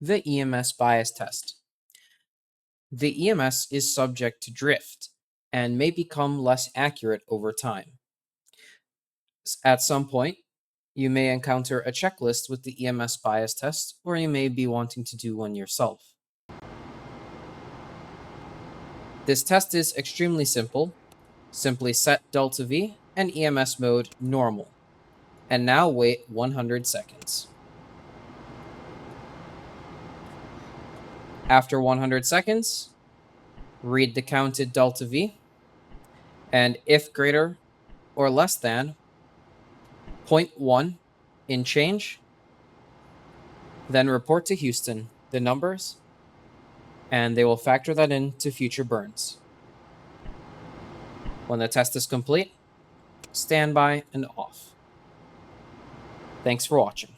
The EMS bias test. The EMS is subject to drift and may become less accurate over time. At some point, you may encounter a checklist with the EMS bias test, or you may be wanting to do one yourself. This test is extremely simple. Simply set delta V and EMS mode normal. And now wait 100 seconds. After 100 seconds, read the counted delta V, and if greater or less than 0.1 in change, then report to Houston the numbers, and they will factor that into future burns. When the test is complete, standby and off. Thanks for watching.